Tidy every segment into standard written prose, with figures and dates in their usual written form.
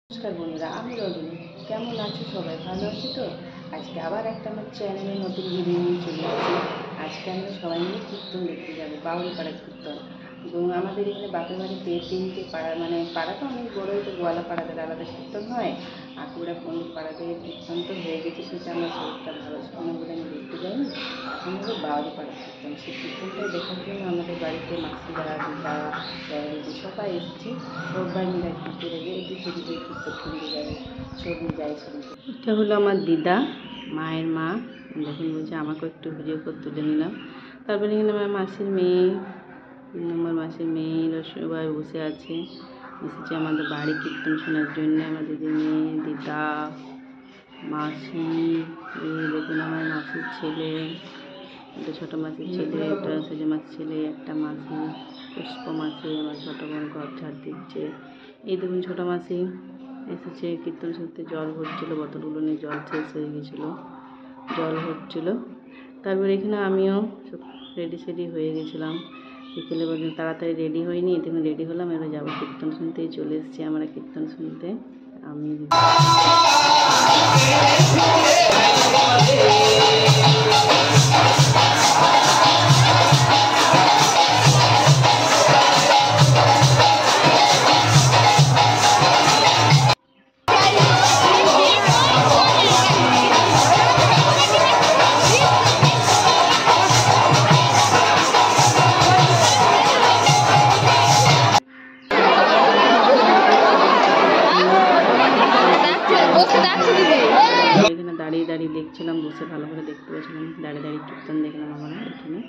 নমস্কার বন্ধুরা, আমি রজনী। কেমন আছো সবাই? ভালো আছি তো? আজকে আবার একটা আমার চ্যানেলে নতুন ভিডিও নিয়ে চলে এসেছি। আজকে আমরা সবাই মিলে কীর্তন দেখতে যাবো, বাউলপাড়া কীর্তন। এবং আমাদের এখানে বাপের বাড়িতে 3টে পাড়া, মানে পাড়া তো অনেক বড়, তো গোয়ালা পাড়াদের আলাদা কীর্তন হয়, আকুড়া পণ্ডিত পাড়াতে কীর্তন তো হয়ে গেছে, সেটা আমার শরীরটা ভালো ছিল না বলে আমি দেখতে যাইনি। এখন হলো বাউলপাড়া কীর্তন। সেই কীর্তনটা দেখার জন্য আমাদের বাড়িতে মাসিরা, দিদা, দিদি সবাই এসেছি। সবাই মিলে ঘুরতে যাবে, একটু সেদিকে কীর্তন শুনতে যাবে, ছবি যাই শুনতে। এটা হলো আমার দিদা, মায়ের মা। দেখুন বলছে আমাকেও একটু ভিডিও করে তুলে নিলাম। তারপরে এখানে আমার মাসির মেয়ে, আমার মাসির মেয়েরা সবাই বসে আছে, এসেছে আমাদের বাড়ি কীর্তন শোনার জন্য। আমার দিদি মেয়ে, দিদা, মাসি, দেখুন আমার মাসির ছেলে, একটা ছোটো মাসির ছেলে, একটা সেজে মাসির ছেলে, একটা মাসি পুষ্প মাসি, আমার ছোটো বোন ঘর ঝাড় দিচ্ছে। এই দেখুন ছোটো মাসি এসেছে কীর্তন শুনতে। জল ভরছিল, বোতলগুলো নিয়ে জল শেষ হয়ে গেছিলো, জল ভরছিল। তারপর এখানে আমিও সব রেডি হয়ে গেছিলাম। বিকেলে বলছেন তাড়াতাড়ি রেডি হয়নি, দেখুন রেডি হলাম, এবার যাবো কীর্তন শুনতেই। চলে এসেছি আমরা কীর্তন শুনতে। আমি এখানে দাঁড়িয়ে দাঁড়িয়ে দেখছিলাম, বসে ভালো করে দেখতে পাচ্ছিলাম, দাঁড়িয়ে দাঁড়িয়ে কীর্তন দেখলাম আমরা এখানে।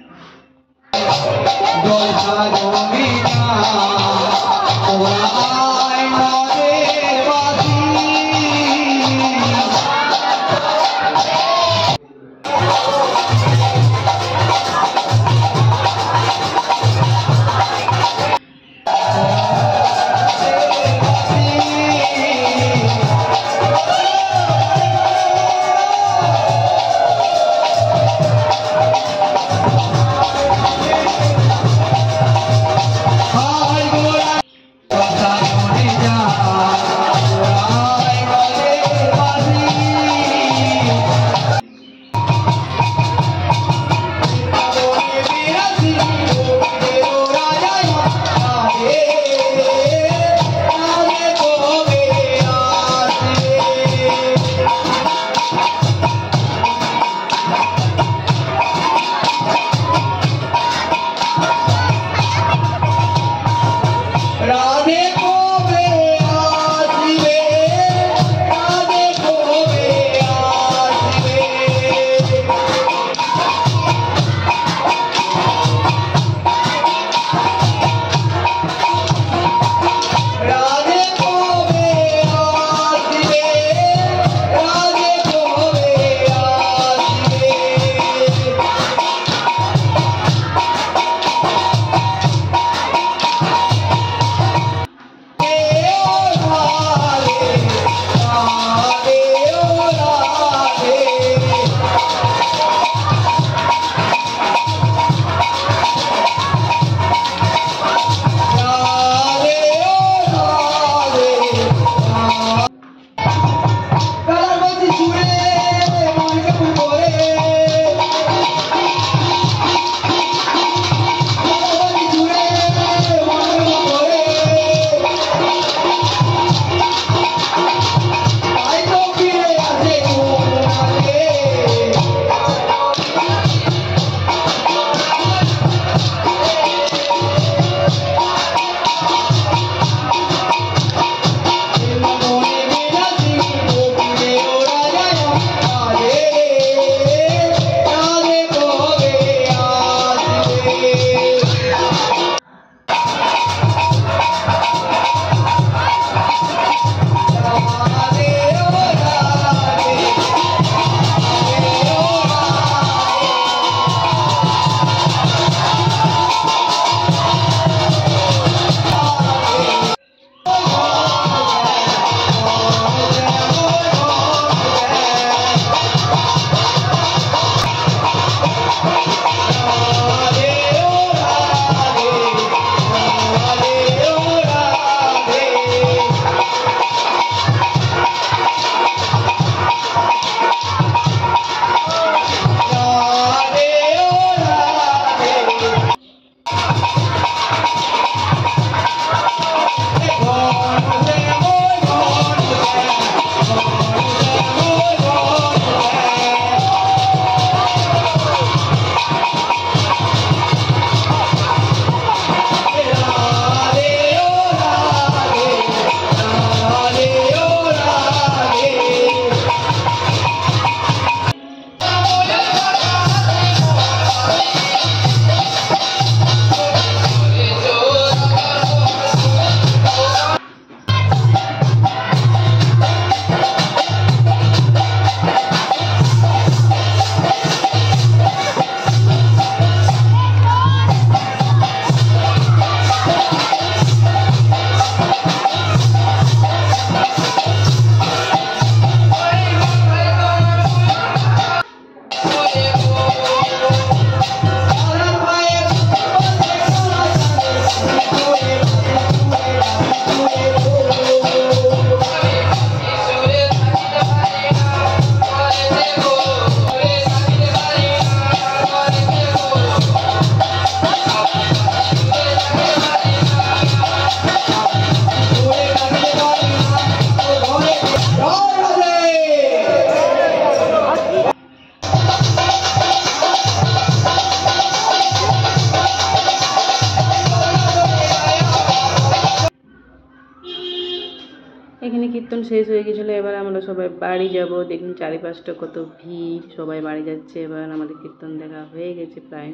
এখানে কীর্তন শেষ হয়ে গেছিলো। এবার আমরা সবাই বাড়ি যাব। দেখুন চারিপাশটা কত ভিড়, সবাই বাড়ি যাচ্ছে। এবার আমাদের কীর্তন দেখা হয়ে গেছে প্রায়,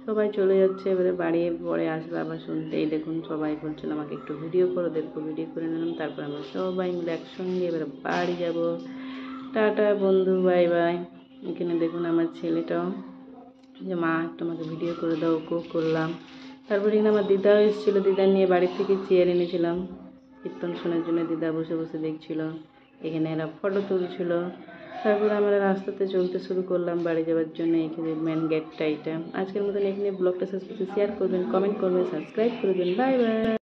সবাই চলে যাচ্ছে। এবারে বাড়ি পরে আসবে আবার শুনতেই। দেখুন সবাই বলছিল আমাকে একটু ভিডিও করো, দেখো ভিডিও করে নিলাম। তারপর আমরা সবাই মিলে একসঙ্গে এবারে বাড়ি যাব। টাটা বন্ধু, বাই বাই। এখানে দেখুন আমার ছেলেটাও যে মা একটু আমাকে ভিডিও করে দাও, ওকেও করলাম। তারপরে এখানে আমার দিদাও এসেছিলো, দিদা নিয়ে বাড়ির থেকে চেয়ার এনেছিলাম কীর্তন শোনার জন্য। দিদা বসে বসে দেখছিল, এখানে এরা ফটো তুলছিল। তারপরে আমরা রাস্তাতে চলতে শুরু করলাম বাড়ি যাওয়ার জন্য। এখানে মেন গেটটা এটা। আজকের মতন এখানে ব্লগটা শেষ করতে, শেয়ার করবেন, কমেন্ট করবেন, সাবস্ক্রাইব করবেন। Bye bye.